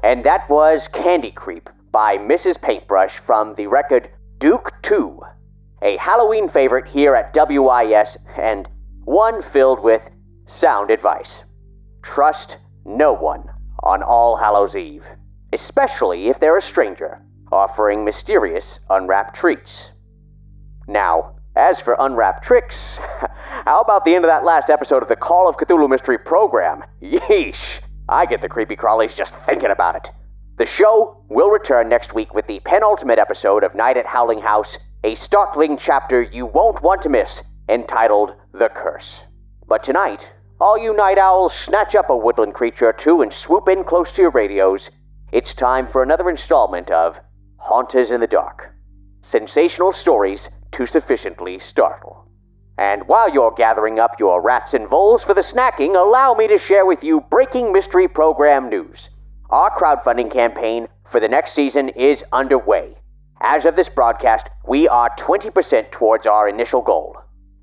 And that was Candy Creep by Mrs. Paintbrush from the record Duke 2, a Halloween favorite here at WIS and one filled with sound advice. Trust no one on All Hallows Eve, especially if they're a stranger offering mysterious unwrapped treats. Now, as for unwrapped tricks, how about the end of that last episode of the Call of Cthulhu Mystery Program? Yeesh! I get the creepy crawlies just thinking about it. The show will return next week with the penultimate episode of Night at Howling House, a startling chapter you won't want to miss, entitled The Curse. But tonight, all you night owls, snatch up a woodland creature or two and swoop in close to your radios. It's time for another installment of Haunters in the Dark. Sensational stories to sufficiently startle. And while you're gathering up your rats and voles for the snacking, allow me to share with you breaking mystery program news. Our crowdfunding campaign for the next season is underway. As of this broadcast, we are 20% towards our initial goal.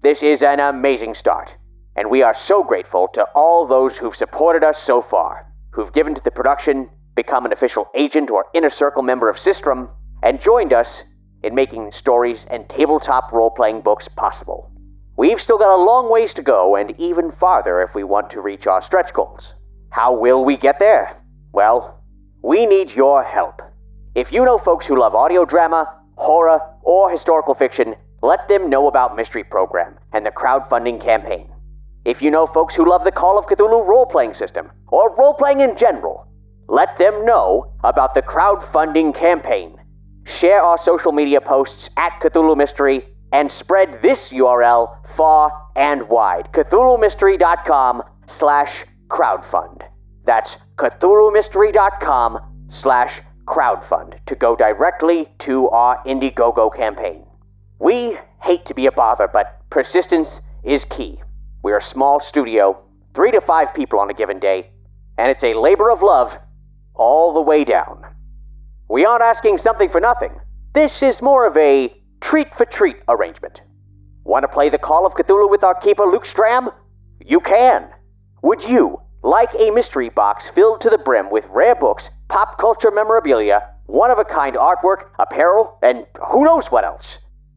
This is an amazing start, and we are so grateful to all those who've supported us so far, who've given to the production, become an official agent or inner circle member of Sistrum, and joined us in making stories and tabletop role-playing books possible. We've still got a long ways to go, and even farther if we want to reach our stretch goals. How will we get there? Well, we need your help. If you know folks who love audio drama, horror, or historical fiction, let them know about Mystery Program and the crowdfunding campaign. If you know folks who love the Call of Cthulhu role-playing system, or role-playing in general, let them know about the crowdfunding campaign. Share our social media posts at Cthulhu Mystery and spread this URL far and wide. CthulhuMystery.com/crowdfund. That's CthulhuMystery.com/crowdfund to go directly to our Indiegogo campaign. We hate to be a bother, but persistence is key. We're a small studio, 3 to 5 people on a given day, and it's a labor of love all the way down. We aren't asking something for nothing. This is more of a treat-for-treat arrangement. Want to play the Call of Cthulhu with our keeper Luke Stram? You can. Would you like a mystery box filled to the brim with rare books, pop culture memorabilia, one-of-a-kind artwork, apparel, and who knows what else?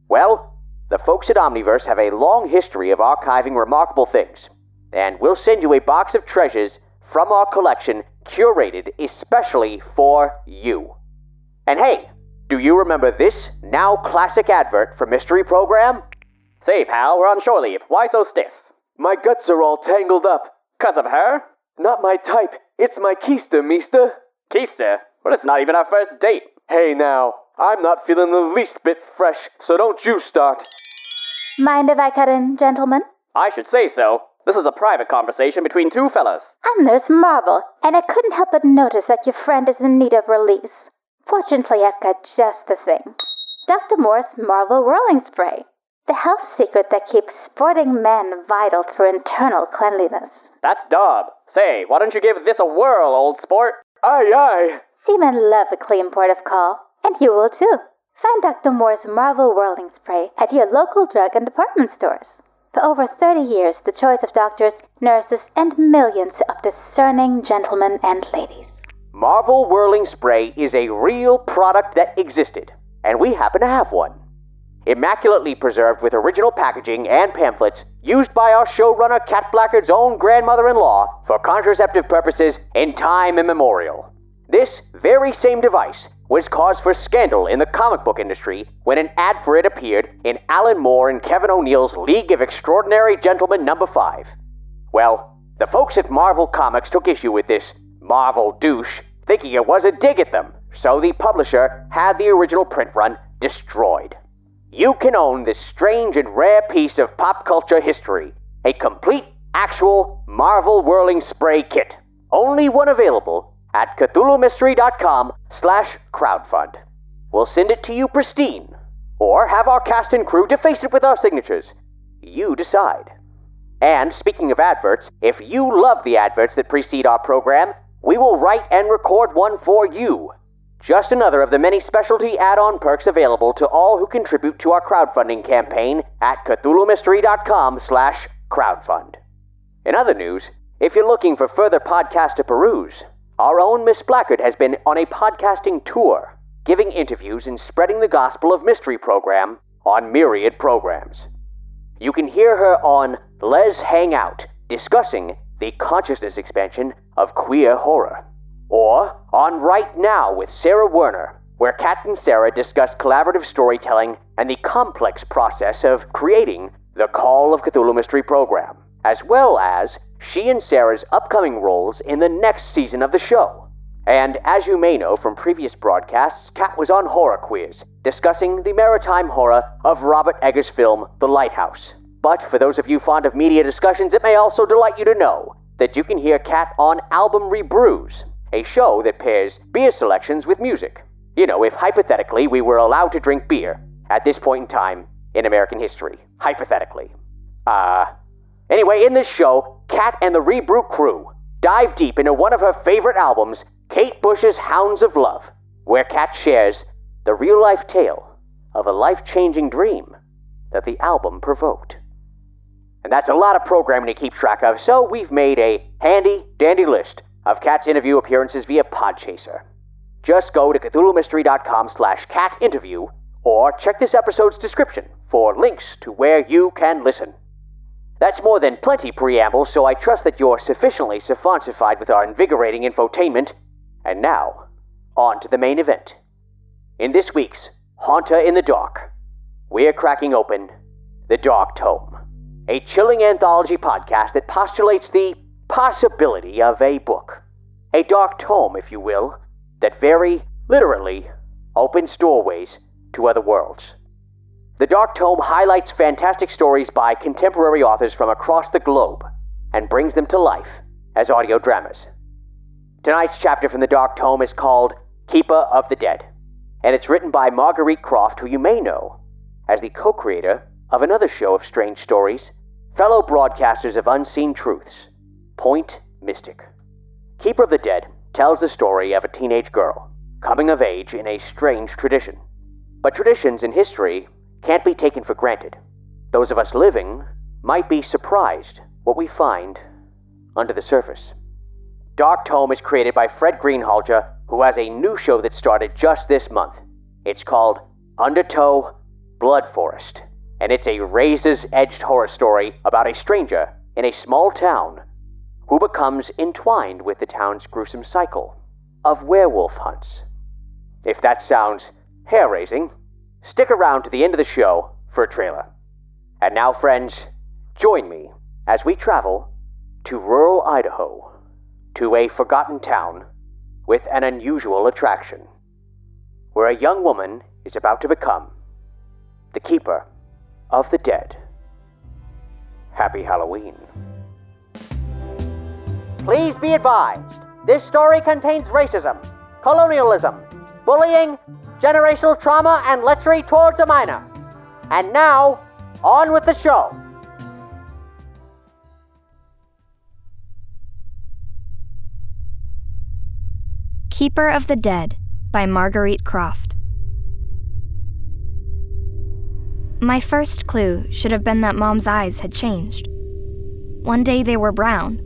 Well, the folks at Omniverse have a long history of archiving remarkable things, and we'll send you a box of treasures from our collection curated especially for you. And hey, do you remember this now classic advert for Mystery Program? Say, pal, we're on shore leave. Why so stiff? My guts are all tangled up. 'Cause of her? Not my type. It's my keister, meester. Keister? Well, it's not even our first date. Hey, now. I'm not feeling the least bit fresh, so don't you start. Mind if I cut in, gentlemen? I should say so. This is a private conversation between two fellas. I'm Nurse Marvel, and I couldn't help but notice that your friend is in need of release. Fortunately, I've got just the thing. Dr. Moore's Marvel Whirling Spray. The health secret that keeps sporting men vital through internal cleanliness. That's Dob. Say, why don't you give this a whirl, old sport? Aye, aye. Seamen love a clean port of call, and you will too. Find Dr. Moore's Marvel Whirling Spray at your local drug and department stores. For over 30 years, the choice of doctors, nurses, and millions of discerning gentlemen and ladies. Marvel Whirling Spray is a real product that existed, and we happen to have one. Immaculately preserved with original packaging and pamphlets, used by our showrunner Cat Blackard's own grandmother-in-law for contraceptive purposes in time immemorial. This very same device was cause for scandal in the comic book industry when an ad for it appeared in Alan Moore and Kevin O'Neill's League of Extraordinary Gentlemen #5. Well, the folks at Marvel Comics took issue with this Marvel douche, thinking it was a dig at them, so the publisher had the original print run destroyed. You can own this strange and rare piece of pop culture history, a complete, actual Marvel Whirling Spray kit. Only one available at CthulhuMystery.com/crowdfund. We'll send it to you pristine, or have our cast and crew deface it with our signatures. You decide. And speaking of adverts, if you love the adverts that precede our program, we will write and record one for you. Just another of the many specialty add-on perks available to all who contribute to our crowdfunding campaign at CthulhuMystery.com/crowdfund. In other news, if you're looking for further podcasts to peruse, our own Miss Blackard has been on a podcasting tour, giving interviews and spreading the gospel of mystery program on myriad programs. You can hear her on Les Hangout, discussing the consciousness expansion of queer horror. Or on Right Now with Sarah Werner, where Kat and Sarah discuss collaborative storytelling and the complex process of creating the Call of Cthulhu Mystery program, as well as she and Sarah's upcoming roles in the next season of the show. And as you may know from previous broadcasts, Kat was on Horror Quiz, discussing the maritime horror of Robert Eggers' film The Lighthouse. But for those of you fond of media discussions, it may also delight you to know that you can hear Kat on Album Rebrews, a show that pairs beer selections with music. You know, if hypothetically we were allowed to drink beer at this point in time in American history. Hypothetically. Anyway, in this show, Kat and the Rebrew crew dive deep into one of her favorite albums, Kate Bush's Hounds of Love, where Kat shares the real-life tale of a life-changing dream that the album provoked. And that's a lot of programming to keep track of, so we've made a handy-dandy list of Kat's interview appearances via Podchaser. Just go to CthulhuMystery.com/CatInterview or check this episode's description for links to where you can listen. That's more than plenty preamble, so I trust that you're sufficiently sophisticated with our invigorating infotainment. And now, on to the main event. In this week's Haunter in the Dark, we're cracking open the Dark Tome, a chilling anthology podcast that postulates the possibility of a book. A dark tome, if you will, that very literally opens doorways to other worlds. The Dark Tome highlights fantastic stories by contemporary authors from across the globe and brings them to life as audio dramas. Tonight's chapter from the Dark Tome is called Keeper of the Dead, and it's written by Marguerite Croft, who you may know as the co-creator of another show of strange stories, fellow broadcasters of Unseen Truths, Point Mystic. Keeper of the Dead tells the story of a teenage girl coming of age in a strange tradition. But traditions in history can't be taken for granted. Those of us living might be surprised what we find under the surface. Dark Tome is created by Fred Greenhalgh, who has a new show that started just this month. It's called Undertow Blood Forest, and it's a razor's-edged horror story about a stranger in a small town who becomes entwined with the town's gruesome cycle of werewolf hunts. If that sounds hair-raising, stick around to the end of the show for a trailer. And now, friends, join me as we travel to rural Idaho, to a forgotten town with an unusual attraction, where a young woman is about to become the Keeper of the Dead. Happy Halloween. Please be advised, this story contains racism, colonialism, bullying, generational trauma, and lechery towards a minor. And now, on with the show. Keeper of the Dead by Marguerite Croft. My first clue should have been that Mom's eyes had changed. One day they were brown,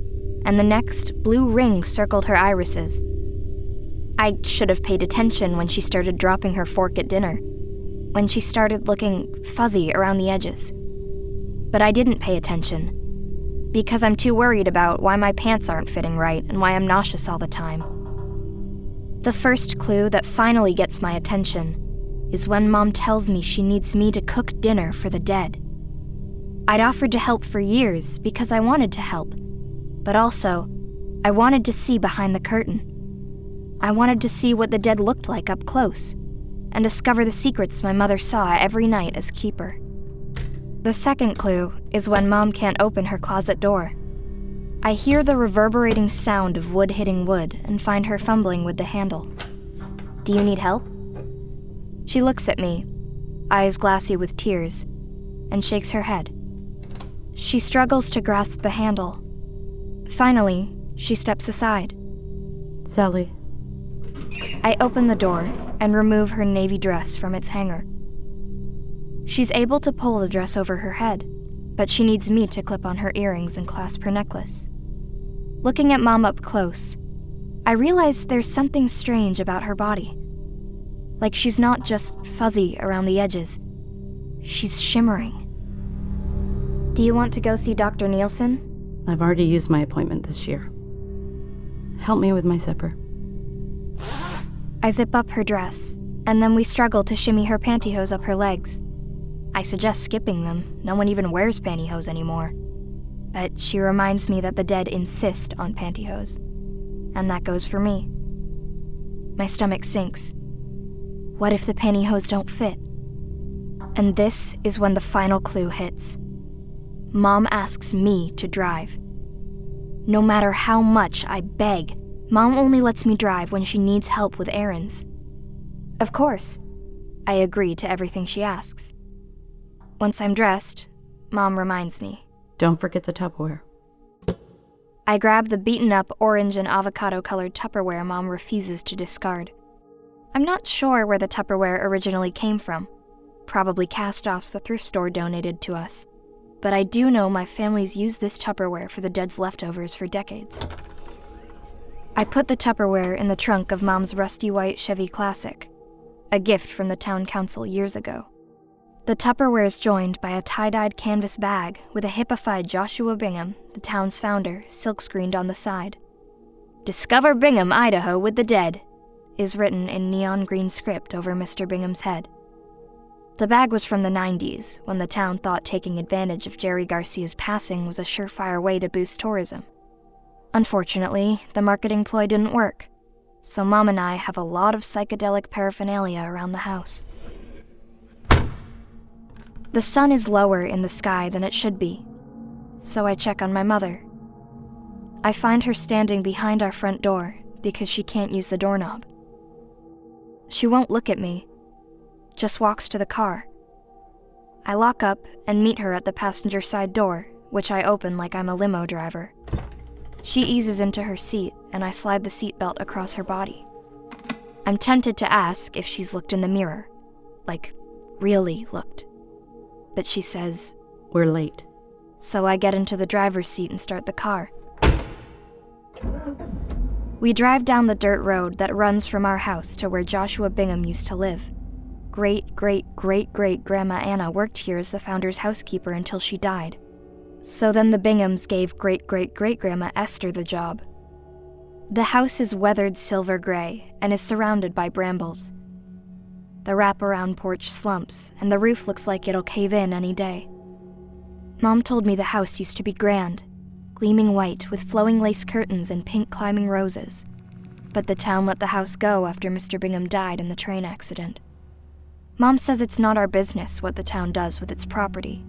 and the next, blue rings circled her irises. I should have paid attention when she started dropping her fork at dinner, when she started looking fuzzy around the edges. But I didn't pay attention, because I'm too worried about why my pants aren't fitting right and why I'm nauseous all the time. The first clue that finally gets my attention is when Mom tells me she needs me to cook dinner for the dead. I'd offered to help for years because I wanted to help, but also, I wanted to see behind the curtain. I wanted to see what the dead looked like up close, and discover the secrets my mother saw every night as keeper. The second clue is when Mom can't open her closet door. I hear the reverberating sound of wood hitting wood and find her fumbling with the handle. Do you need help? She looks at me, eyes glassy with tears, and shakes her head. She struggles to grasp the handle. Finally, she steps aside. Sally. I open the door and remove her navy dress from its hanger. She's able to pull the dress over her head, but she needs me to clip on her earrings and clasp her necklace. Looking at Mom up close, I realize there's something strange about her body. Like she's not just fuzzy around the edges. She's shimmering. Do you want to go see Dr. Nielsen? I've already used my appointment this year. Help me with my zipper. I zip up her dress, and then we struggle to shimmy her pantyhose up her legs. I suggest skipping them. No one even wears pantyhose anymore. But she reminds me that the dead insist on pantyhose. And that goes for me. My stomach sinks. What if the pantyhose don't fit? And this is when the final clue hits. Mom asks me to drive. No matter how much I beg, Mom only lets me drive when she needs help with errands. Of course, I agree to everything she asks. Once I'm dressed, Mom reminds me. Don't forget the Tupperware. I grab the beaten-up orange and avocado-colored Tupperware Mom refuses to discard. I'm not sure where the Tupperware originally came from. Probably cast-offs the thrift store donated to us. But I do know my family's used this Tupperware for the dead's leftovers for decades. I put the Tupperware in the trunk of Mom's rusty white Chevy Classic, a gift from the town council years ago. The Tupperware is joined by a tie-dyed canvas bag with a hippified Joshua Bingham, the town's founder, silk-screened on the side. "Discover Bingham, Idaho, with the dead," is written in neon green script over Mr. Bingham's head. The bag was from the 90s, when the town thought taking advantage of Jerry Garcia's passing was a surefire way to boost tourism. Unfortunately, the marketing ploy didn't work, so Mom and I have a lot of psychedelic paraphernalia around the house. The sun is lower in the sky than it should be, so I check on my mother. I find her standing behind our front door because she can't use the doorknob. She won't look at me, just walks to the car. I lock up and meet her at the passenger side door, which I open like I'm a limo driver. She eases into her seat, and I slide the seatbelt across her body. I'm tempted to ask if she's looked in the mirror, like, really looked. But she says, "We're late." So I get into the driver's seat and start the car. We drive down the dirt road that runs from our house to where Joshua Bingham used to live. Great-great-great-great-Grandma Anna worked here as the founder's housekeeper until she died. So then the Binghams gave great-great-great-Grandma Esther the job. The house is weathered silver gray and is surrounded by brambles. The wraparound porch slumps, and the roof looks like it'll cave in any day. Mom told me the house used to be grand, gleaming white with flowing lace curtains and pink climbing roses. But the town let the house go after Mr. Bingham died in the train accident. Mom says it's not our business what the town does with its property.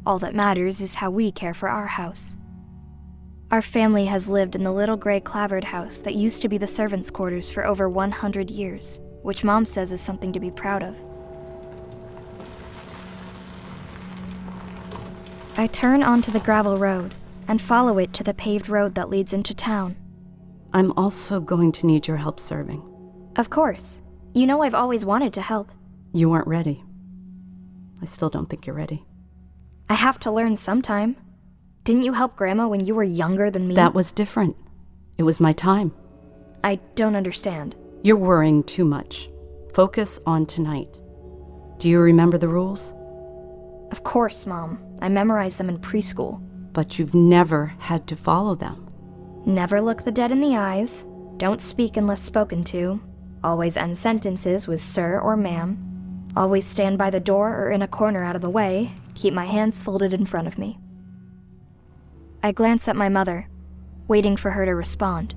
All that matters is how we care for our house. Our family has lived in the little gray clapboard house that used to be the servants' quarters for over 100 years, which Mom says is something to be proud of. I turn onto the gravel road and follow it to the paved road that leads into town. I'm also going to need your help serving. Of course. You know I've always wanted to help. You weren't ready. I still don't think you're ready. I have to learn sometime. Didn't you help Grandma when you were younger than me? That was different. It was my time. I don't understand. You're worrying too much. Focus on tonight. Do you remember the rules? Of course, Mom. I memorized them in preschool. But you've never had to follow them. Never look the dead in the eyes. Don't speak unless spoken to. Always end sentences with sir or ma'am. Always stand by the door or in a corner out of the way. Keep my hands folded in front of me. I glance at my mother, waiting for her to respond.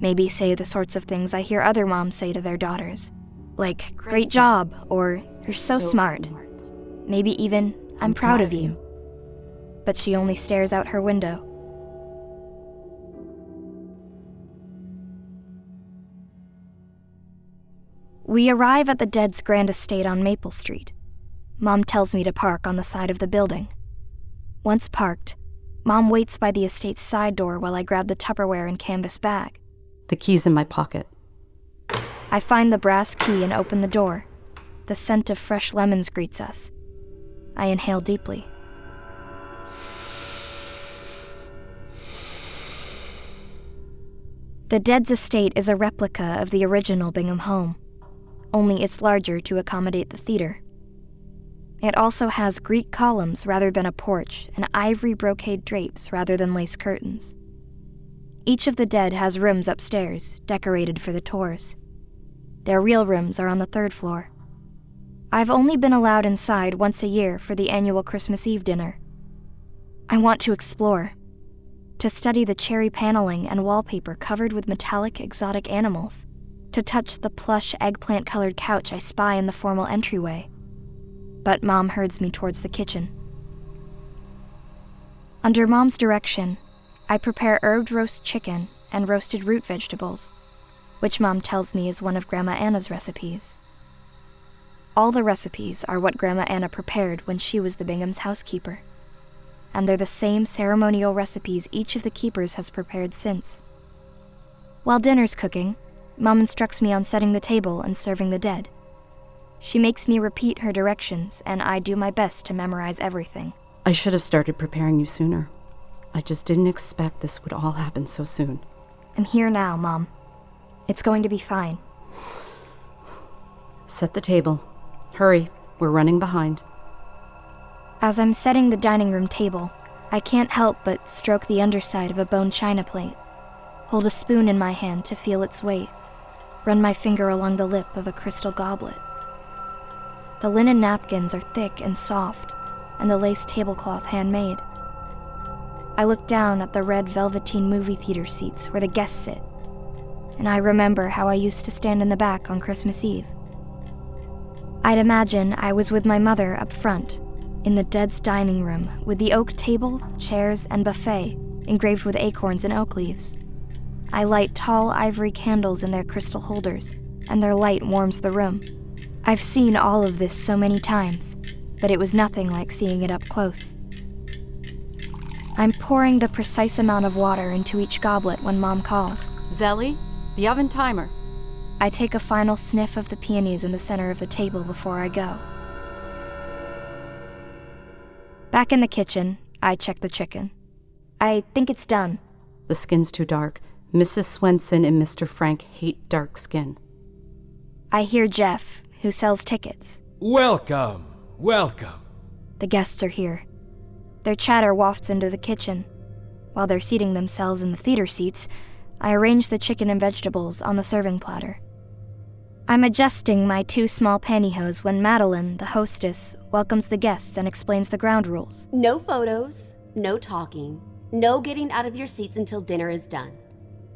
Maybe say the sorts of things I hear other moms say to their daughters. Like, great job, or you're so smart. Maybe even, I'm proud of you. But she only stares out her window. We arrive at the dead's grand estate on Maple Street. Mom tells me to park on the side of the building. Once parked, Mom waits by the estate's side door while I grab the Tupperware and canvas bag. The key's in my pocket. I find the brass key and open the door. The scent of fresh lemons greets us. I inhale deeply. The Dead's estate is a replica of the original Bingham home, only it's larger to accommodate the theater. It also has Greek columns rather than a porch and ivory brocade drapes rather than lace curtains. Each of the Dead has rooms upstairs, decorated for the tours. Their real rooms are on the 3rd floor. I've only been allowed inside once a year for the annual Christmas Eve dinner. I want to explore, to study the cherry paneling and wallpaper covered with metallic exotic animals, to touch the plush eggplant-colored couch I spy in the formal entryway. But Mom herds me towards the kitchen. Under Mom's direction, I prepare herbed roast chicken and roasted root vegetables, which Mom tells me is one of Grandma Anna's recipes. All the recipes are what Grandma Anna prepared when she was the Bingham's housekeeper, and they're the same ceremonial recipes each of the keepers has prepared since. While dinner's cooking, Mom instructs me on setting the table and serving the Dead. She makes me repeat her directions, and I do my best to memorize everything. I should have started preparing you sooner. I just didn't expect this would all happen so soon. I'm here now, Mom. It's going to be fine. Set the table. Hurry, we're running behind. As I'm setting the dining room table, I can't help but stroke the underside of a bone china plate, hold a spoon in my hand to feel its weight, run my finger along the lip of a crystal goblet. The linen napkins are thick and soft, and the lace tablecloth handmade. I look down at the red velveteen movie theater seats where the guests sit, and I remember how I used to stand in the back on Christmas Eve. I'd imagine I was with my mother up front, in the Dead's dining room, with the oak table, chairs, and buffet engraved with acorns and oak leaves. I light tall ivory candles in their crystal holders, and their light warms the room. I've seen all of this so many times, but it was nothing like seeing it up close. I'm pouring the precise amount of water into each goblet when Mom calls. Zelly, the oven timer. I take a final sniff of the peonies in the center of the table before I go. Back in the kitchen, I check the chicken. I think it's done. The skin's too dark. Mrs. Swenson and Mr. Frank hate dark skin. I hear Jeff, who sells tickets. Welcome, welcome. The guests are here. Their chatter wafts into the kitchen. While they're seating themselves in the theater seats, I arrange the chicken and vegetables on the serving platter. I'm adjusting my 2 small pantyhose when Madeline, the hostess, welcomes the guests and explains the ground rules. No photos, no talking, no getting out of your seats until dinner is done.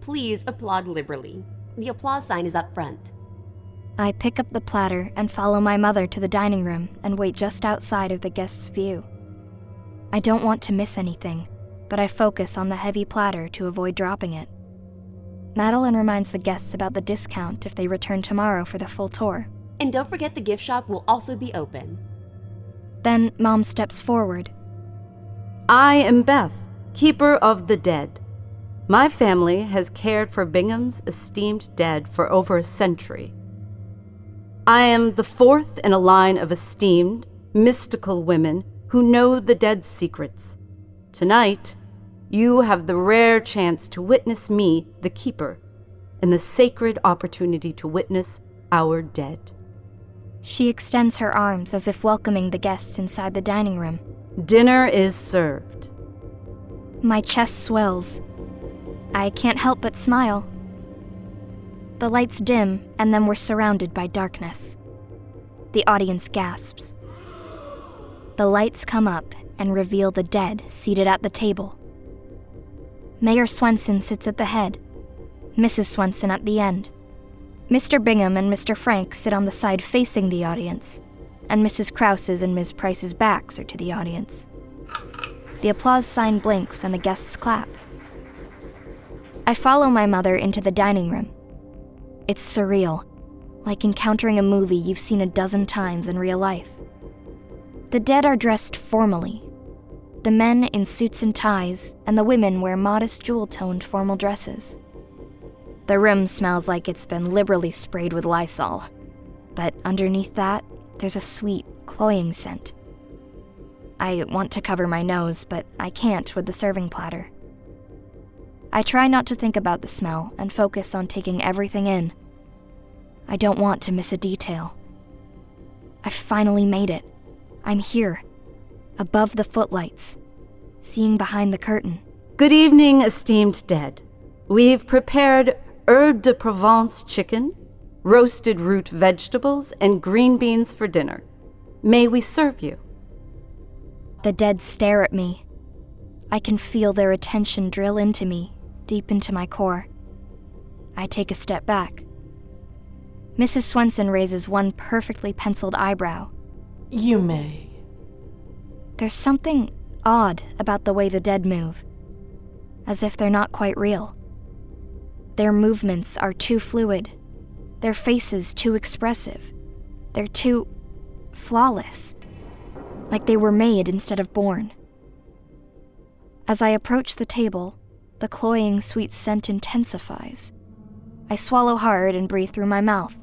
Please applaud liberally. The applause sign is up front. I pick up the platter and follow my mother to the dining room and wait just outside of the guests' view. I don't want to miss anything, but I focus on the heavy platter to avoid dropping it. Madeline reminds the guests about the discount if they return tomorrow for the full tour. And don't forget the gift shop will also be open. Then Mom steps forward. I am Beth, keeper of the Dead. My family has cared for Bingham's esteemed dead for over a century. I am the 4th in a line of esteemed, mystical women who know the Dead's secrets. Tonight, you have the rare chance to witness me, the keeper, and the sacred opportunity to witness our dead. She extends her arms as if welcoming the guests inside the dining room. Dinner is served. My chest swells. I can't help but smile. The lights dim, and then we're surrounded by darkness. The audience gasps. The lights come up and reveal the Dead seated at the table. Mayor Swenson sits at the head, Mrs. Swenson at the end. Mr. Bingham and Mr. Frank sit on the side facing the audience, and Mrs. Krause's and Ms. Price's backs are to the audience. The applause sign blinks and the guests clap. I follow my mother into the dining room. It's surreal, like encountering a movie you've seen a dozen times in real life. The Dead are dressed formally. The men in suits and ties, and the women wear modest jewel-toned formal dresses. The room smells like it's been liberally sprayed with Lysol. But underneath that, there's a sweet, cloying scent. I want to cover my nose, but I can't with the serving platter. I try not to think about the smell and focus on taking everything in. I don't want to miss a detail. I finally made it. I'm here, above the footlights, seeing behind the curtain. Good evening, esteemed dead. We've prepared herbe de Provence chicken, roasted root vegetables, and green beans for dinner. May we serve you? The dead stare at me. I can feel their attention drill into me, deep into my core. I take a step back. Mrs. Swenson raises one perfectly penciled eyebrow. You may. There's something odd about the way the dead move, as if they're not quite real. Their movements are too fluid, their faces too expressive. They're too flawless, like they were made instead of born. As I approach the table, the cloying sweet scent intensifies. I swallow hard and breathe through my mouth.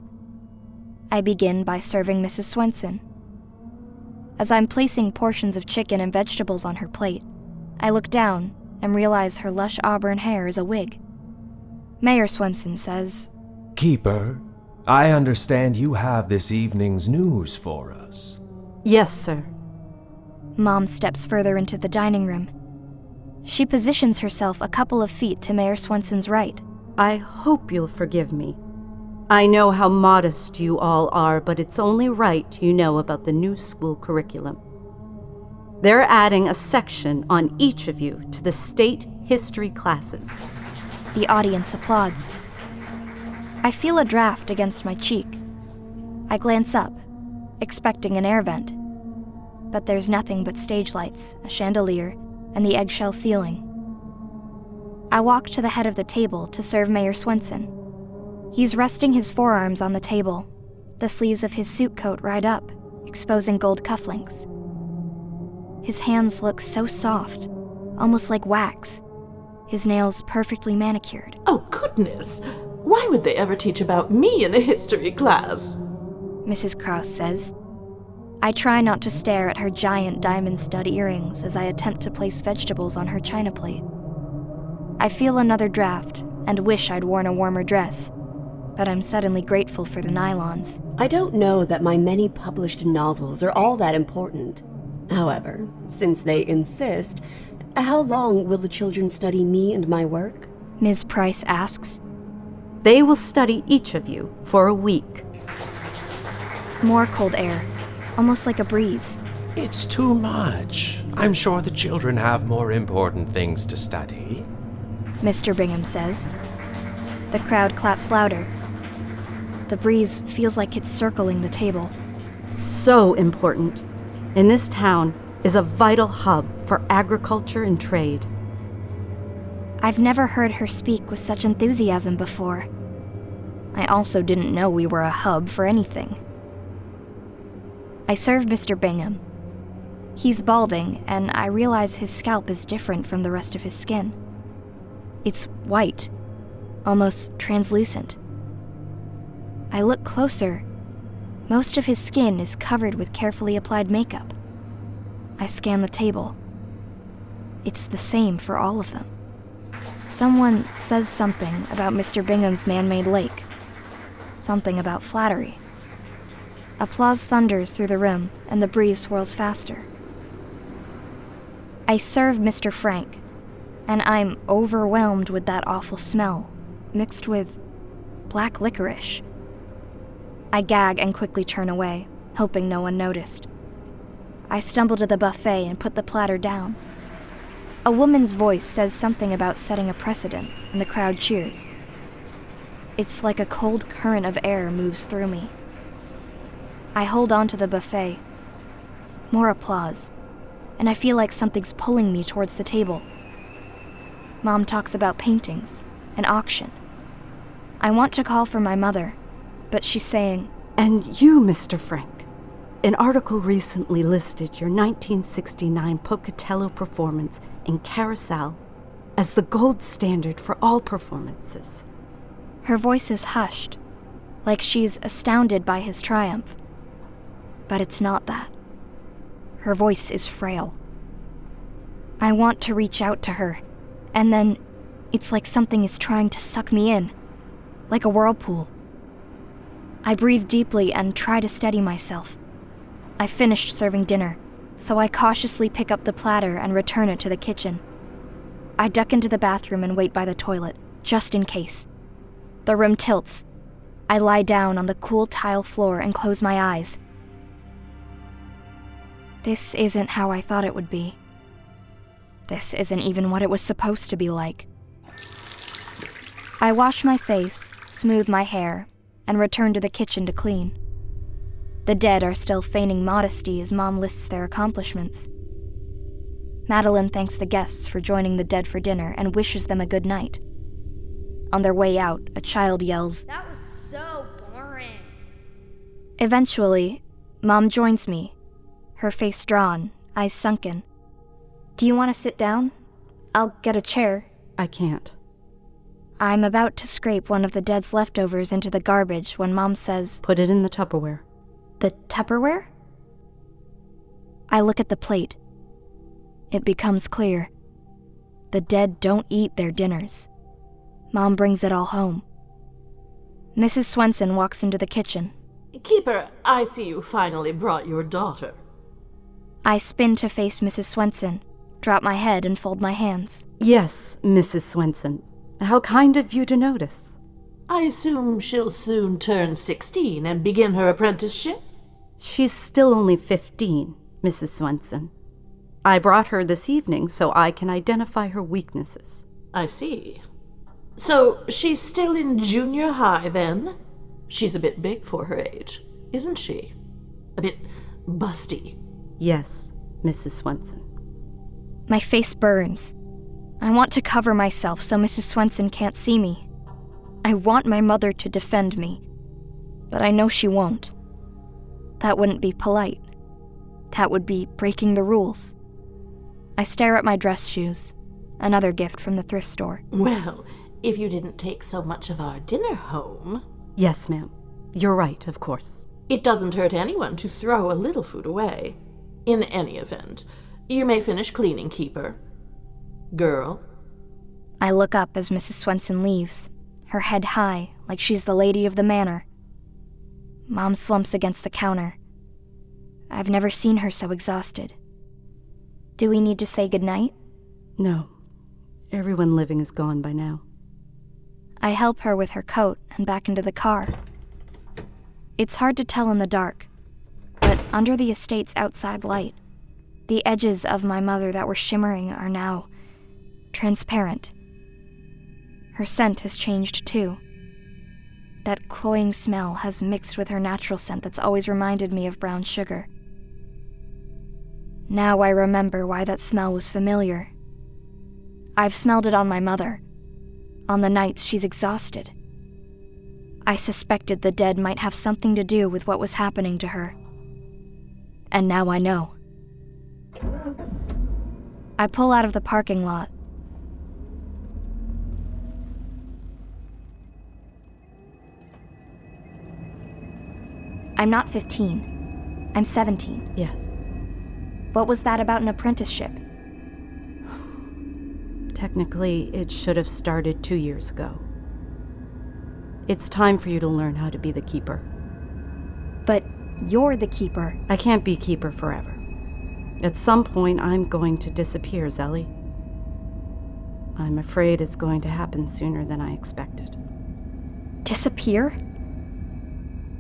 I begin by serving Mrs. Swenson. As I'm placing portions of chicken and vegetables on her plate, I look down and realize her lush auburn hair is a wig. Mayor Swenson says, Keeper, I understand you have this evening's news for us. Yes, sir. Mom steps further into the dining room. She positions herself a couple of feet to Mayor Swenson's right. I hope you'll forgive me. I know how modest you all are, but it's only right you know about the new school curriculum. They're adding a section on each of you to the state history classes. The audience applauds. I feel a draft against my cheek. I glance up, expecting an air vent. But there's nothing but stage lights, a chandelier, and the eggshell ceiling. I walk to the head of the table to serve Mayor Swenson. He's resting his forearms on the table, the sleeves of his suit coat right up, exposing gold cufflinks. His hands look so soft, almost like wax, his nails perfectly manicured. Oh, goodness! Why would they ever teach about me in a history class? Mrs. Croft says. I try not to stare at her giant diamond stud earrings as I attempt to place vegetables on her china plate. I feel another draft and wish I'd worn a warmer dress, but I'm suddenly grateful for the nylons. I don't know that my many published novels are all that important. However, since they insist, how long will the children study me and my work? Ms. Price asks. They will study each of you for a week. More cold air, almost like a breeze. It's too much. I'm sure the children have more important things to study. Mr. Bingham says. The crowd claps louder. The breeze feels like it's circling the table. So important. In this town is a vital hub for agriculture and trade. I've never heard her speak with such enthusiasm before. I also didn't know we were a hub for anything. I serve Mr. Bingham. He's balding, and I realize his scalp is different from the rest of his skin. It's white, almost translucent. I look closer. Most of his skin is covered with carefully applied makeup. I scan the table. It's the same for all of them. Someone says something about Mr. Bingham's man-made lake. Something about flattery. Applause thunders through the room, and the breeze swirls faster. I serve Mr. Frank, and I'm overwhelmed with that awful smell, mixed with black licorice. I gag and quickly turn away, hoping no one noticed. I stumble to the buffet and put the platter down. A woman's voice says something about setting a precedent, and the crowd cheers. It's like a cold current of air moves through me. I hold on to the buffet. More applause, and I feel like something's pulling me towards the table. Mom talks about paintings, an auction. I want to call for my mother, but she's saying, "And you, Mr. Frank, an article recently listed your 1969 Pocatello performance in Carousel as the gold standard for all performances. Her voice is hushed, like she's astounded by his triumph. But it's not that. Her voice is frail. I want to reach out to her, and then it's like something is trying to suck me in, like a whirlpool. I breathe deeply and try to steady myself. I finished serving dinner, so I cautiously pick up the platter and return it to the kitchen. I duck into the bathroom and wait by the toilet, just in case. The room tilts. I lie down on the cool tile floor and close my eyes. This isn't how I thought it would be. This isn't even what it was supposed to be like. I wash my face, smooth my hair, and return to the kitchen to clean. The dead are still feigning modesty as Mom lists their accomplishments. Madeline thanks the guests for joining the dead for dinner and wishes them a good night. On their way out, a child yells, "That was so boring." Eventually, Mom joins me, her face drawn, eyes sunken. "Do you want to sit down? I'll get a chair." I can't. I'm about to scrape one of the dead's leftovers into the garbage when Mom says, "Put it in the Tupperware." "The Tupperware?" I look at the plate. It becomes clear. The dead don't eat their dinners. Mom brings it all home. Mrs. Swenson walks into the kitchen. Keeper, I see you finally brought your daughter. I spin to face Mrs. Swenson, drop my head and fold my hands. "Yes, Mrs. Swenson. How kind of you to notice." I assume she'll soon turn 16 and begin her apprenticeship? "She's still only 15, Mrs. Swenson. I brought her this evening so I can identify her weaknesses." I see. So she's still in junior high, then? She's a bit big for her age, isn't she? A bit busty. "Yes, Mrs. Swenson." My face burns. I want to cover myself so Mrs. Swenson can't see me. I want my mother to defend me, but I know she won't. That wouldn't be polite. That would be breaking the rules. I stare at my dress shoes, another gift from the thrift store. Well, if you didn't take so much of our dinner home... "Yes, ma'am. You're right, of course." It doesn't hurt anyone to throw a little food away. In any event, you may finish cleaning, Keeper. Girl. I look up as Mrs. Swenson leaves, her head high, like she's the lady of the manor. Mom slumps against the counter. I've never seen her so exhausted. Do we need to say goodnight? "No. Everyone living is gone by now." I help her with her coat and back into the car. It's hard to tell in the dark, but under the estate's outside light, the edges of my mother that were shimmering are now transparent. Her scent has changed too. That cloying smell has mixed with her natural scent that's always reminded me of brown sugar. Now I remember why that smell was familiar. I've smelled it on my mother, on the nights she's exhausted. I suspected the dead might have something to do with what was happening to her. And now I know. I pull out of the parking lot. I'm not 15. I'm 17. "Yes." What was that about an apprenticeship? Technically, it should have started 2 years ago. It's time for you to learn how to be the keeper. But you're the keeper. I can't be keeper forever. At some point, I'm going to disappear, Zelly. I'm afraid it's going to happen sooner than I expected. Disappear?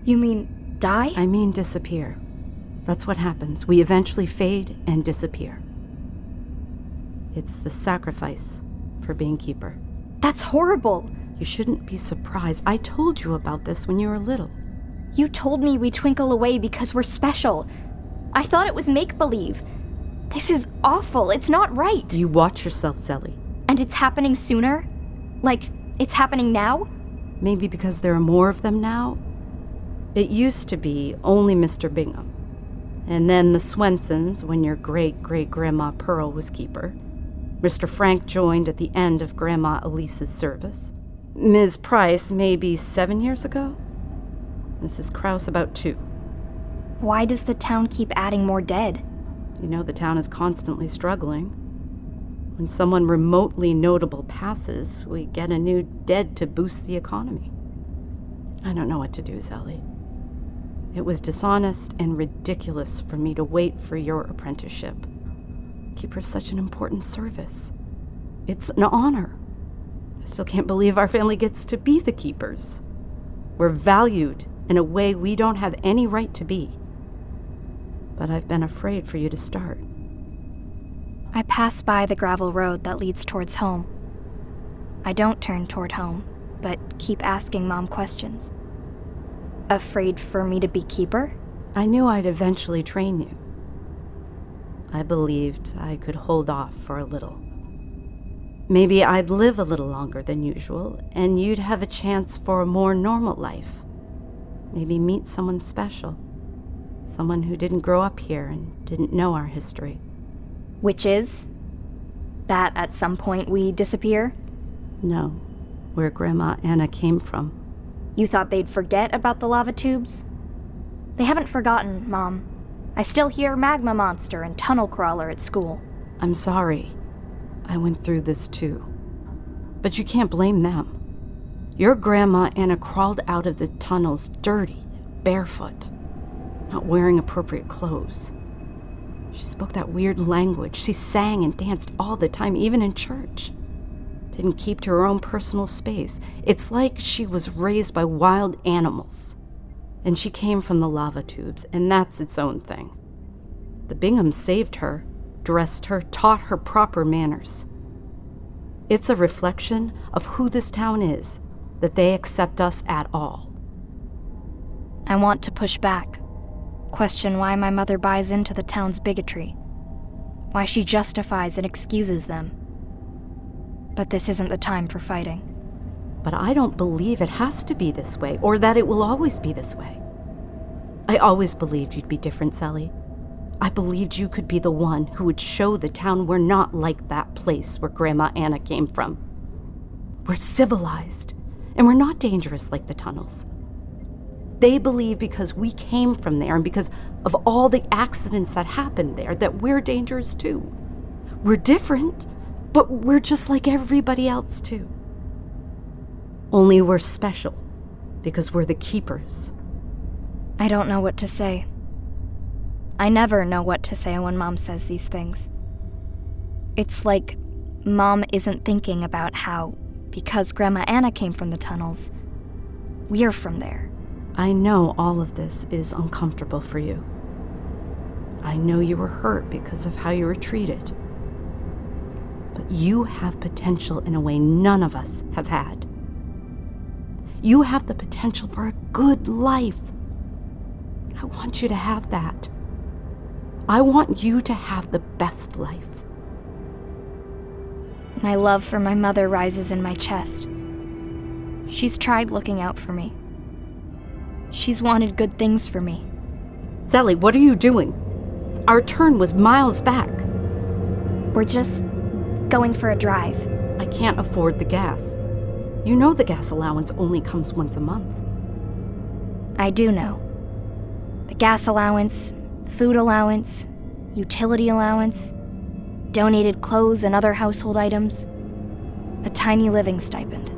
You mean die? I mean disappear. That's what happens. We eventually fade and disappear. It's the sacrifice for being keeper. That's horrible. You shouldn't be surprised. I told you about this when you were little. You told me we twinkle away because we're special. I thought it was make-believe. This is awful. It's not right. You watch yourself, Zelly. And it's happening sooner? Like, it's happening now? Maybe because there are more of them now? It used to be only Mr. Bingham. And then the Swensons, when your great-great-grandma Pearl was keeper. Mr. Frank joined at the end of Grandma Elise's service. Ms. Price maybe 7 years ago. Mrs. Krause about 2. Why does the town keep adding more dead? You know the town is constantly struggling. When someone remotely notable passes, we get a new dead to boost the economy. I don't know what to do, Zelly. It was dishonest and ridiculous for me to wait for your apprenticeship. Keeper's such an important service. It's an honor. I still can't believe our family gets to be the keepers. We're valued in a way we don't have any right to be. But I've been afraid for you to start. I pass by the gravel road that leads towards home. I don't turn toward home, but keep asking Mom questions. Afraid for me to be keeper? I knew I'd eventually train you. I believed I could hold off for a little. Maybe I'd live a little longer than usual, and you'd have a chance for a more normal life. Maybe meet someone special. Someone who didn't grow up here and didn't know our history. Which is? That at some point we disappear? No, where Grandma Anna came from. You thought they'd forget about the lava tubes? They haven't forgotten, Mom. I still hear magma monster and tunnel crawler at school. I'm sorry. I went through this too. But you can't blame them. Your Grandma Anna crawled out of the tunnels dirty and barefoot, not wearing appropriate clothes. She spoke that weird language. She sang and danced all the time, even in church. Didn't keep to her own personal space. It's like she was raised by wild animals. And she came from the lava tubes, and that's its own thing. The Binghams saved her, dressed her, taught her proper manners. It's a reflection of who this town is, that they accept us at all. I want to push back. Question why my mother buys into the town's bigotry. Why she justifies and excuses them. But this isn't the time for fighting. But I don't believe it has to be this way, or that it will always be this way. I always believed you'd be different, Sally. I believed you could be the one who would show the town we're not like that place where Grandma Anna came from. We're civilized, and we're not dangerous like the tunnels. They believe because we came from there and because of all the accidents that happened there that we're dangerous too. We're different, but we're just like everybody else too. Only we're special because we're the keepers. I don't know what to say. I never know what to say when Mom says these things. It's like Mom isn't thinking about how, because Grandma Anna came from the tunnels, we're from there. I know all of this is uncomfortable for you. I know you were hurt because of how you were treated. But you have potential in a way none of us have had. You have the potential for a good life. I want you to have that. I want you to have the best life. My love for my mother rises in my chest. She's tried looking out for me. She's wanted good things for me. Sally, what are you doing? Our turn was miles back. We're just going for a drive. I can't afford the gas. You know the gas allowance only comes once a month. I do know. The gas allowance, food allowance, utility allowance, donated clothes and other household items, a tiny living stipend,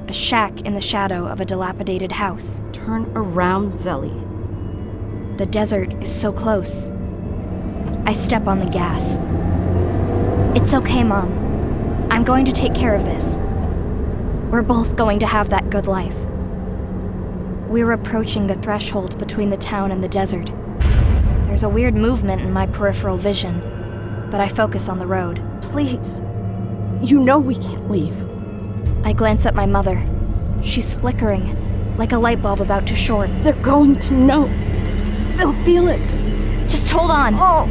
a shack in the shadow of a dilapidated house. Turn around, Zelly. The desert is so close. I step on the gas. It's okay, Mom. I'm going to take care of this. We're both going to have that good life. We're approaching the threshold between the town and the desert. There's a weird movement in my peripheral vision, but I focus on the road. Please. You know we can't leave. I glance at my mother. She's flickering, like a light bulb about to short. They're going to know. They'll feel it. Just hold on. Oh.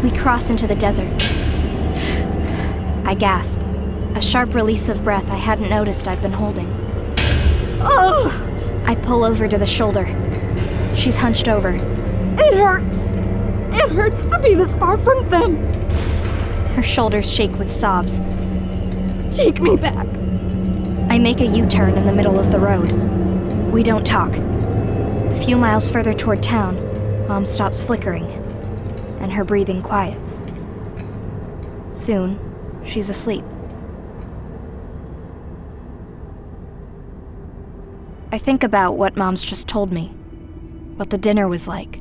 We cross into the desert. I gasp, a sharp release of breath I hadn't noticed I'd been holding. Oh. I pull over to the shoulder. She's hunched over. It hurts. It hurts to be this far from them. Her shoulders shake with sobs. Take me back. I make a U-turn in the middle of the road. We don't talk. A few miles further toward town, Mom stops flickering, and her breathing quiets. Soon, she's asleep. I think about what Mom's just told me, what the dinner was like.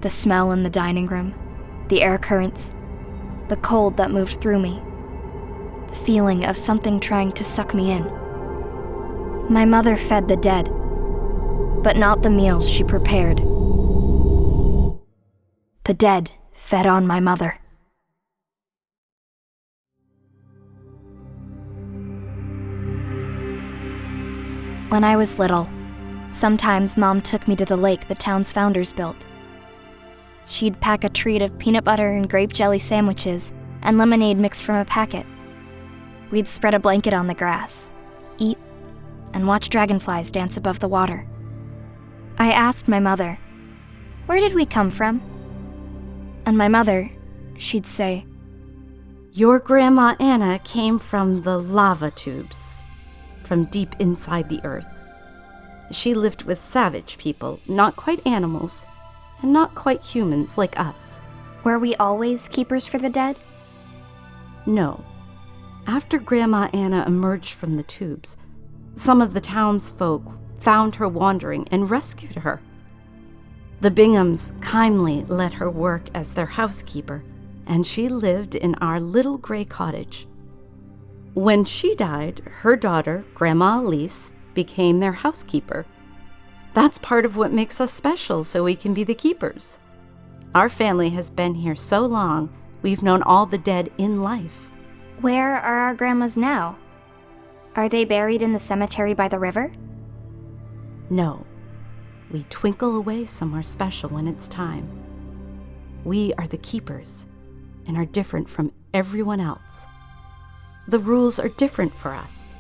The smell in the dining room, the air currents, the cold that moved through me, the feeling of something trying to suck me in. My mother fed the dead, but not the meals she prepared. The dead fed on my mother. When I was little, sometimes Mom took me to the lake the town's founders built. She'd pack a treat of peanut butter and grape jelly sandwiches and lemonade mixed from a packet. We'd spread a blanket on the grass, eat, and watch dragonflies dance above the water. I asked my mother, "Where did we come from?" And my mother, she'd say, "Your Grandma Anna came from the lava tubes, from deep inside the earth. She lived with savage people, not quite animals, and not quite humans like us." Were we always keepers for the dead? No. After Grandma Anna emerged from the tubes, some of the townsfolk found her wandering and rescued her. The Binghams kindly let her work as their housekeeper, and she lived in our little gray cottage. When she died, her daughter, Grandma Elise, became their housekeeper. That's part of what makes us special, so we can be the keepers. Our family has been here so long, we've known all the dead in life. Where are our grandmas now? Are they buried in the cemetery by the river? No. We twinkle away somewhere special when it's time. We are the keepers, and are different from everyone else. The rules are different for us.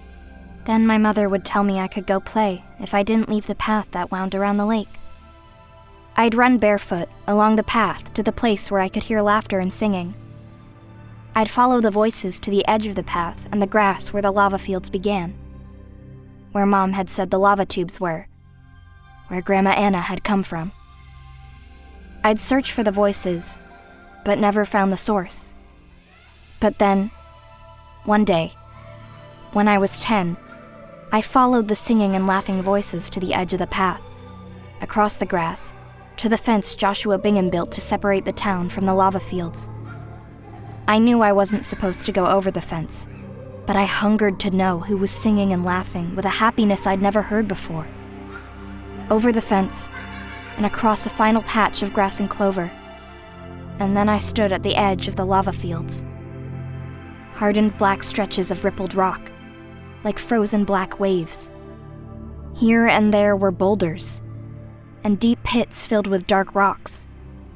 Then my mother would tell me I could go play if I didn't leave the path that wound around the lake. I'd run barefoot along the path to the place where I could hear laughter and singing. I'd follow the voices to the edge of the path and the grass where the lava fields began, where Mom had said the lava tubes were, where Grandma Anna had come from. I'd search for the voices, but never found the source. But then, one day, when I was 10, I followed the singing and laughing voices to the edge of the path, across the grass, to the fence Joshua Bingham built to separate the town from the lava fields. I knew I wasn't supposed to go over the fence, but I hungered to know who was singing and laughing with a happiness I'd never heard before. Over the fence, and across a final patch of grass and clover, and then I stood at the edge of the lava fields. Hardened black stretches of rippled rock, like frozen black waves. Here and there were boulders, and deep pits filled with dark rocks,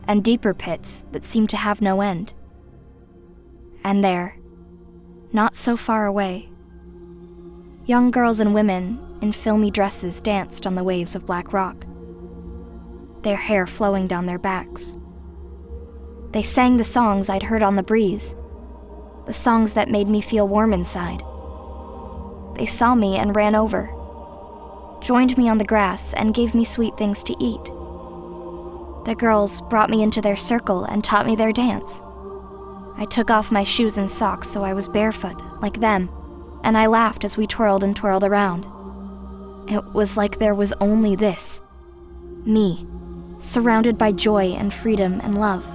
and deeper pits that seemed to have no end. And there, not so far away, young girls and women in filmy dresses danced on the waves of black rock, their hair flowing down their backs. They sang the songs I'd heard on the breeze, the songs that made me feel warm inside. They saw me and ran over, joined me on the grass and gave me sweet things to eat. The girls brought me into their circle and taught me their dance. I took off my shoes and socks so I was barefoot, like them, and I laughed as we twirled and twirled around. It was like there was only this, me, surrounded by joy and freedom and love.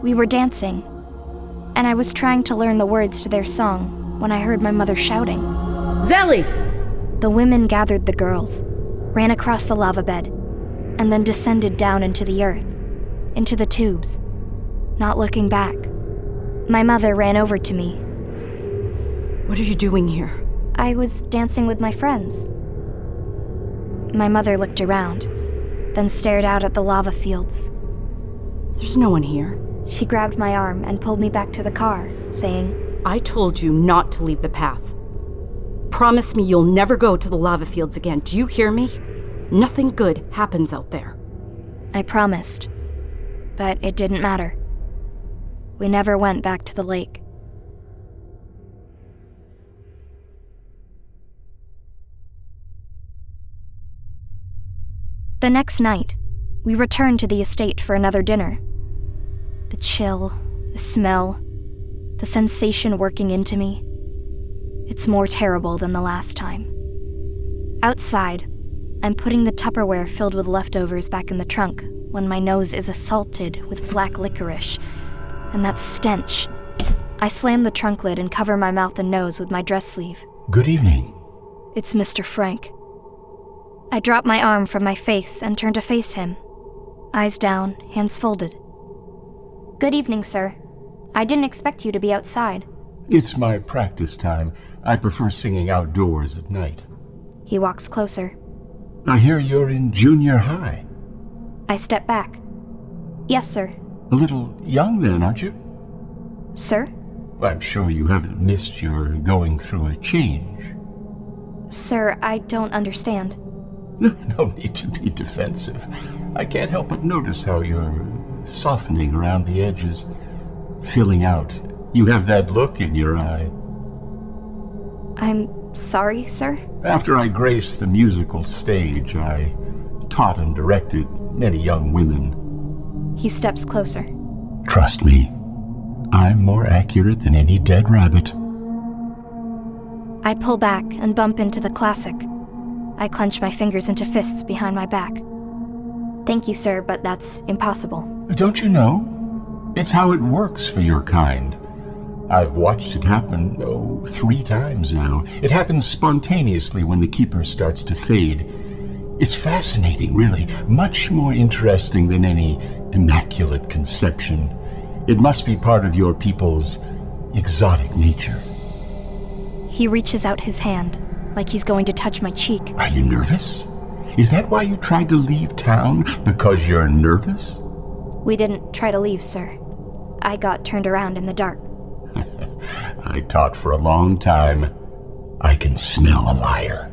We were dancing, and I was trying to learn the words to their song when I heard my mother shouting, "Zelly!" The women gathered the girls, ran across the lava bed, and then descended down into the earth, into the tubes, not looking back. My mother ran over to me. "What are you doing here?" I was dancing with my friends. My mother looked around, then stared out at the lava fields. "There's no one here." She grabbed my arm and pulled me back to the car, saying, "I told you not to leave the path. Promise me you'll never go to the lava fields again. Do you hear me? Nothing good happens out there." I promised, but it didn't matter. We never went back to the lake. The next night, we returned to the estate for another dinner. The chill, the smell, the sensation working into me. It's more terrible than the last time. Outside, I'm putting the Tupperware filled with leftovers back in the trunk when my nose is assaulted with black licorice, and that stench. I slam the trunk lid and cover my mouth and nose with my dress sleeve. Good evening. It's Mr. Frank. I drop my arm from my face and turn to face him. Eyes down, hands folded. Good evening, sir. I didn't expect you to be outside. It's my practice time. I prefer singing outdoors at night. He walks closer. I hear you're in junior high. I step back. Yes, sir. A little young then, aren't you? Sir? I'm sure you haven't missed your going through a change. Sir, I don't understand. No need to be defensive. I can't help but notice how you're softening around the edges, filling out. You have that look in your eye. I'm sorry, sir? After I graced the musical stage, I taught and directed many young women. He steps closer. Trust me, I'm more accurate than any dead rabbit. I pull back and bump into the classic. I clench my fingers into fists behind my back. Thank you, sir, but that's impossible. Don't you know? It's how it works for your kind. I've watched it happen, 3 times now. It happens spontaneously when the keeper starts to fade. It's fascinating, really. Much more interesting than any immaculate conception. It must be part of your people's exotic nature. He reaches out his hand, like he's going to touch my cheek. Are you nervous? Is that why you tried to leave town? Because you're nervous? We didn't try to leave, sir. I got turned around in the dark. I taught for a long time. I can smell a liar.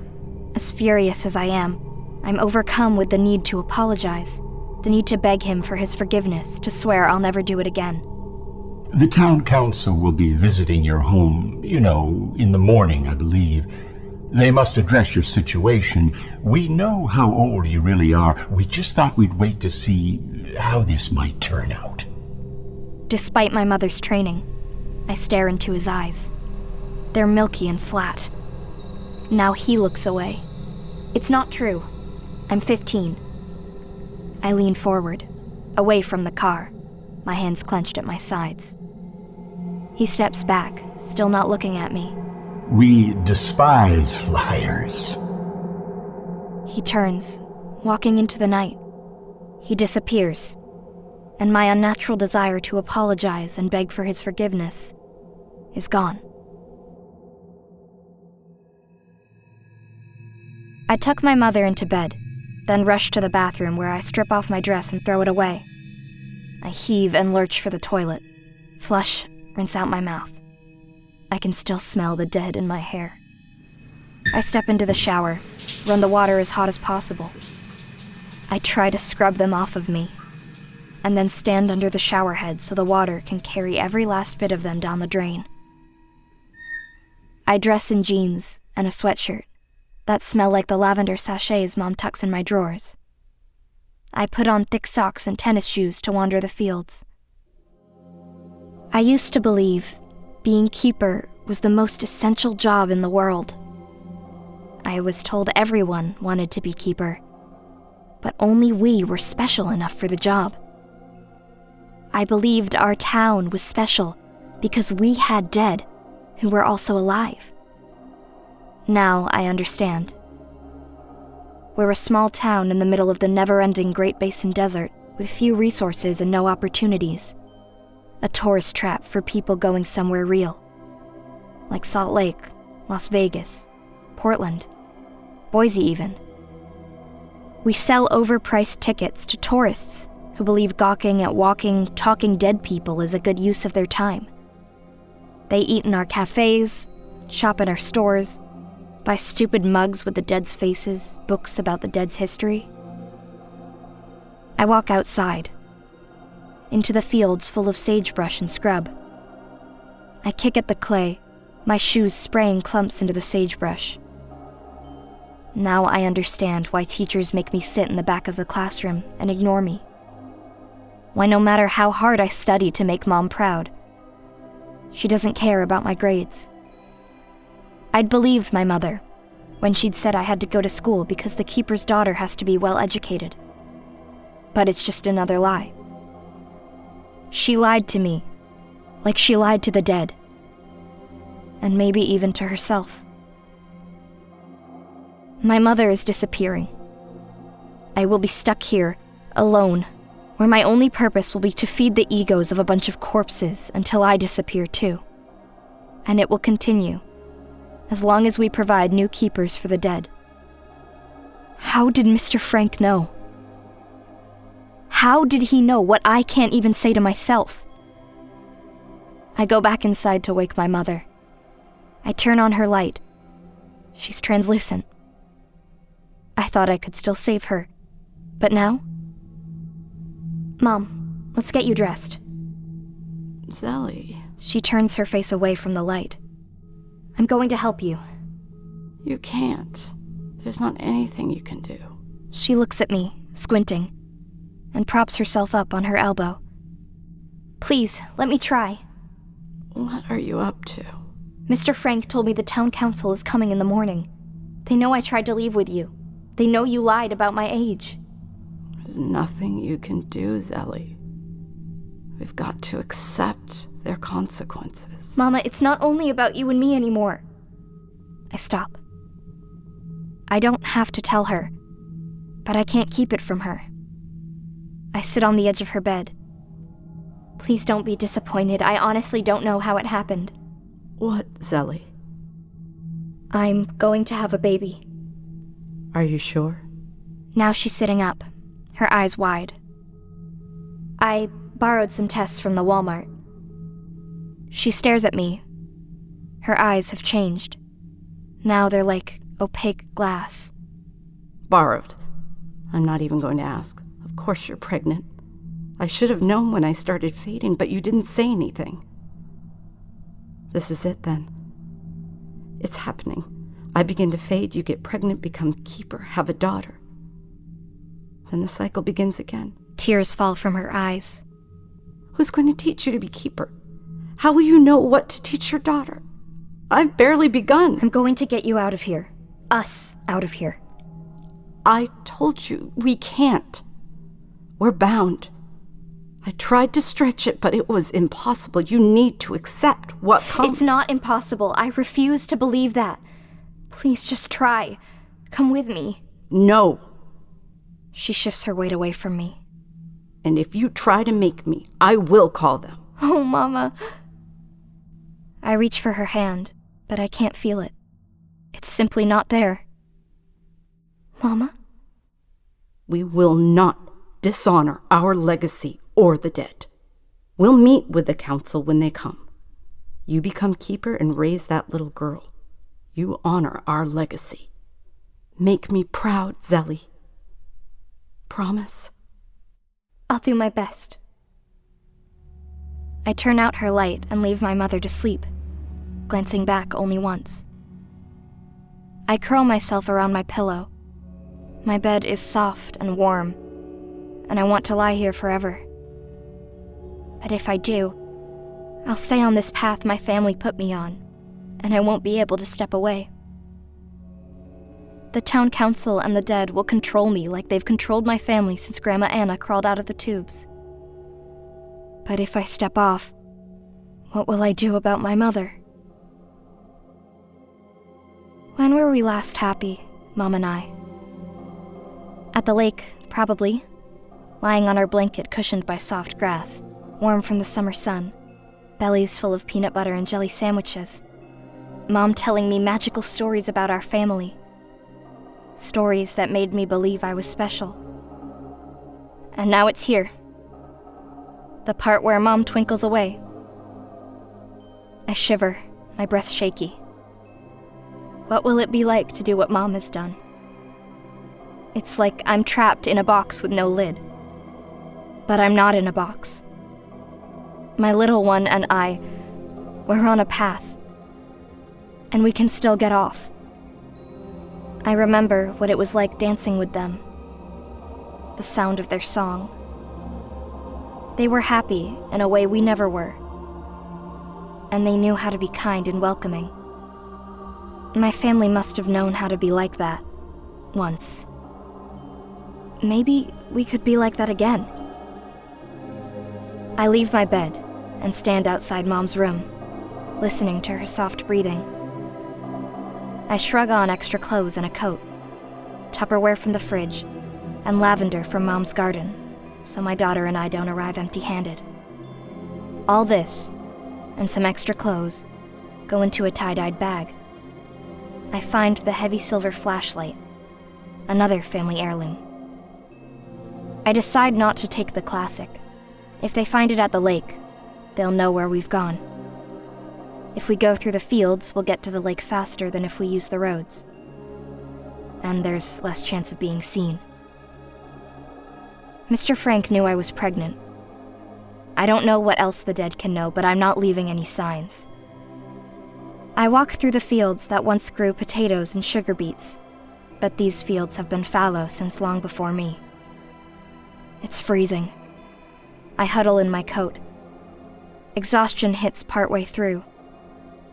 As furious as I am, I'm overcome with the need to apologize, the need to beg him for his forgiveness, to swear I'll never do it again. The town council will be visiting your home, in the morning, I believe. They must address your situation. We know how old you really are. We just thought we'd wait to see how this might turn out. Despite my mother's training, I stare into his eyes. They're milky and flat. Now he looks away. It's not true. I'm 15. I lean forward, away from the car, my hands clenched at my sides. He steps back, still not looking at me. We despise liars. He turns, walking into the night. He disappears, and my unnatural desire to apologize and beg for his forgiveness is gone. I tuck my mother into bed, then rush to the bathroom where I strip off my dress and throw it away. I heave and lurch for the toilet, flush, rinse out my mouth. I can still smell the dead in my hair. I step into the shower, run the water as hot as possible. I try to scrub them off of me, and then stand under the shower head so the water can carry every last bit of them down the drain. I dress in jeans and a sweatshirt that smell like the lavender sachets Mom tucks in my drawers. I put on thick socks and tennis shoes to wander the fields. I used to believe being keeper was the most essential job in the world. I was told everyone wanted to be keeper, but only we were special enough for the job. I believed our town was special because we had dead who were also alive. Now I understand. We're a small town in the middle of the never-ending Great Basin Desert with few resources and no opportunities. A tourist trap for people going somewhere real. Like Salt Lake, Las Vegas, Portland, Boise even. We sell overpriced tickets to tourists who believe gawking at walking, talking dead people is a good use of their time. They eat in our cafes, shop in our stores, buy stupid mugs with the dead's faces, books about the dead's history. I walk outside, into the fields full of sagebrush and scrub. I kick at the clay, my shoes spraying clumps into the sagebrush. Now I understand why teachers make me sit in the back of the classroom and ignore me. Why no matter how hard I study to make Mom proud, she doesn't care about my grades. I'd believed my mother when she'd said I had to go to school because the keeper's daughter has to be well educated. But it's just another lie. She lied to me, like she lied to the dead. And maybe even to herself. My mother is disappearing. I will be stuck here, alone, where my only purpose will be to feed the egos of a bunch of corpses until I disappear too. And it will continue, as long as we provide new keepers for the dead. How did Mr. Frank know? How did he know what I can't even say to myself? I go back inside to wake my mother. I turn on her light. She's translucent. I thought I could still save her, but now? Mom, let's get you dressed. Zelly. She turns her face away from the light. I'm going to help you. You can't. There's not anything you can do. She looks at me, squinting, and props herself up on her elbow. Please, let me try. What are you up to? Mr. Frank told me the town council is coming in the morning. They know I tried to leave with you. They know you lied about my age. There's nothing you can do, Zelly. We've got to accept their consequences. Mama, it's not only about you and me anymore. I stop. I don't have to tell her, but I can't keep it from her. I sit on the edge of her bed. Please don't be disappointed. I honestly don't know how it happened. What, Zelly? I'm going to have a baby. Are you sure? Now she's sitting up, her eyes wide. I borrowed some tests from the Walmart. She stares at me. Her eyes have changed. Now they're like opaque glass. Borrowed. I'm not even going to ask. Of course you're pregnant. I should have known when I started fading, but you didn't say anything. This is it then. It's happening. I begin to fade, you get pregnant, become keeper, have a daughter. Then the cycle begins again. Tears fall from her eyes. Who's going to teach you to be keeper? How will you know what to teach your daughter? I've barely begun. I'm going to get you out of here. Us out of here. I told you, we can't. We're bound. I tried to stretch it, but it was impossible. You need to accept what comes. It's not impossible. I refuse to believe that. Please just try. Come with me. No. She shifts her weight away from me. And if you try to make me, I will call them. Oh, Mama. I reach for her hand, but I can't feel it. It's simply not there. Mama? We will not dishonor our legacy or the dead. We'll meet with the council when they come. You become keeper and raise that little girl. You honor our legacy. Make me proud, Zelly. Promise? I'll do my best. I turn out her light and leave my mother to sleep, glancing back only once. I curl myself around my pillow. My bed is soft and warm, and I want to lie here forever. But if I do, I'll stay on this path my family put me on, and I won't be able to step away. The town council and the dead will control me like they've controlled my family since Grandma Anna crawled out of the tubes. But if I step off, what will I do about my mother? When were we last happy, Mom and I? At the lake, probably, lying on our blanket cushioned by soft grass, warm from the summer sun, bellies full of peanut butter and jelly sandwiches. Mom telling me magical stories about our family. Stories that made me believe I was special. And now it's here. The part where Mom twinkles away. I shiver, my breath shaky. What will it be like to do what Mom has done? It's like I'm trapped in a box with no lid. But I'm not in a box. My little one and I, we're on a path. And we can still get off. I remember what it was like dancing with them, the sound of their song. They were happy in a way we never were, and they knew how to be kind and welcoming. My family must have known how to be like that once. Maybe we could be like that again. I leave my bed and stand outside Mom's room, listening to her soft breathing. I shrug on extra clothes and a coat, Tupperware from the fridge, and lavender from Mom's garden, so my daughter and I don't arrive empty-handed. All this, and some extra clothes, go into a tie-dyed bag. I find the heavy silver flashlight, another family heirloom. I decide not to take the classic. If they find it at the lake, they'll know where we've gone. If we go through the fields, we'll get to the lake faster than if we use the roads. And there's less chance of being seen. Mr. Frank knew I was pregnant. I don't know what else the dead can know, but I'm not leaving any signs. I walk through the fields that once grew potatoes and sugar beets, but these fields have been fallow since long before me. It's freezing. I huddle in my coat. Exhaustion hits partway through.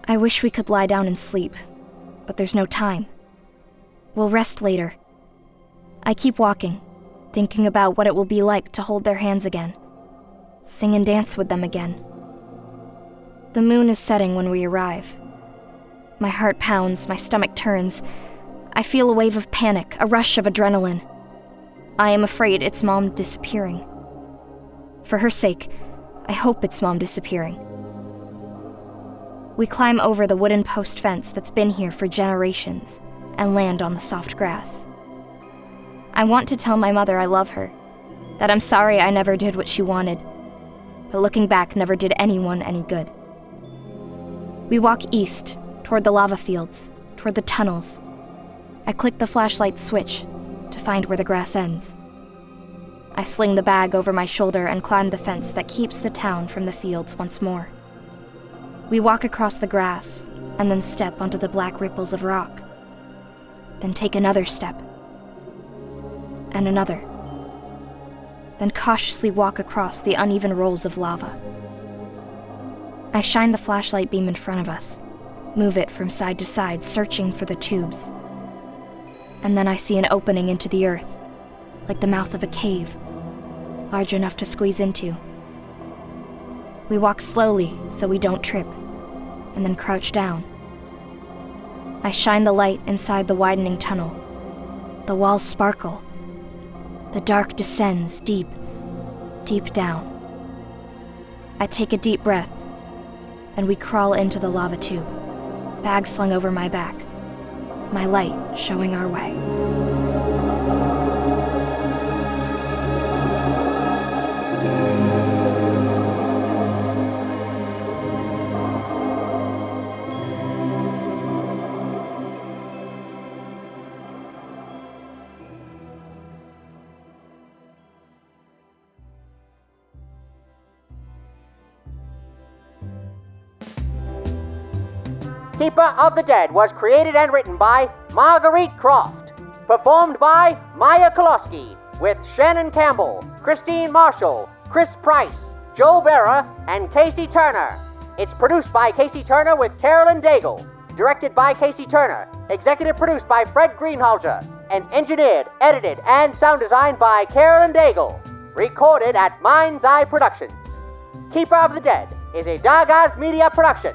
I wish we could lie down and sleep, but there's no time. We'll rest later. I keep walking, thinking about what it will be like to hold their hands again, sing and dance with them again. The moon is setting when we arrive. My heart pounds, my stomach turns. I feel a wave of panic, a rush of adrenaline. I am afraid it's Mom disappearing. For her sake, I hope it's Mom disappearing. We climb over the wooden post fence that's been here for generations and land on the soft grass. I want to tell my mother I love her, that I'm sorry I never did what she wanted, but looking back never did anyone any good. We walk east, toward the lava fields, toward the tunnels. I click the flashlight switch to find where the grass ends. I sling the bag over my shoulder and climb the fence that keeps the town from the fields once more. We walk across the grass, and then step onto the black ripples of rock. Then take another step. And another. Then cautiously walk across the uneven rolls of lava. I shine the flashlight beam in front of us, move it from side to side, searching for the tubes. And then I see an opening into the earth, like the mouth of a cave, large enough to squeeze into. We walk slowly so we don't trip, and then crouch down. I shine the light inside the widening tunnel. The walls sparkle. The dark descends deep, deep down. I take a deep breath, and we crawl into the lava tube, bag slung over my back, my light showing our way. Keeper of the Dead was created and written by Marguerite Croft. Performed by Maya Kolosky, with Shannon Campbell, Christine Marshall, Chris Price, Joe Vera, and Casey Turner. It's produced by Casey Turner with Carolyn Daigle. Directed by Casey Turner. Executive produced by Fred Greenhalgh. And engineered, edited, and sound designed by Carolyn Daigle. Recorded at Mind's Eye Productions. Keeper of the Dead is a Dargaz Media production.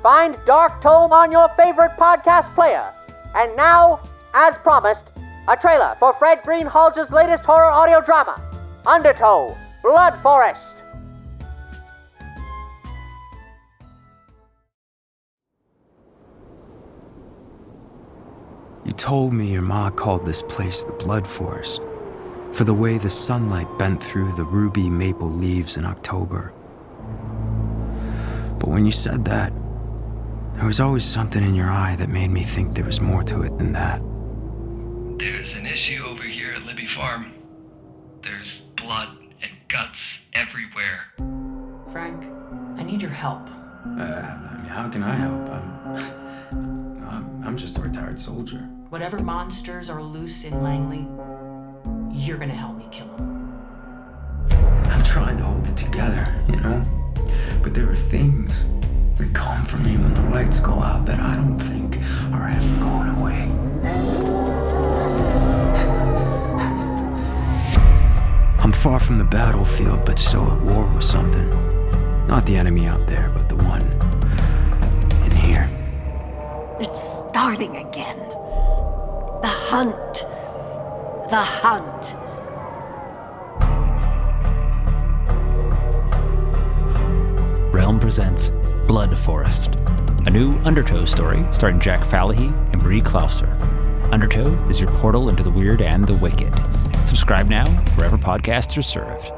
Find Dark Tome on your favorite podcast player. And now, as promised, a trailer for Fred Greenhalgh's latest horror audio drama, Undertow, Blood Forest. You told me your ma called this place the Blood Forest, for the way the sunlight bent through the ruby maple leaves in October. But when you said that, there was always something in your eye that made me think there was more to it than that. There's an issue over here at Libby Farm. There's blood and guts everywhere. Frank, I need your help. How can I help? I'm just a retired soldier. Whatever monsters are loose in Langley, you're gonna help me kill them. I'm trying to hold it together, you know? But there are things that come for me when the lights go out that I don't think are ever going away. I'm far from the battlefield, but still at war with something. Not the enemy out there, but the one in here. It's starting again. The hunt. The hunt. Realm presents Blood Forest, a new Undertow story starring Jack Falahy and Brie Klauser. Undertow is your portal into the weird and the wicked. Subscribe now wherever podcasts are served.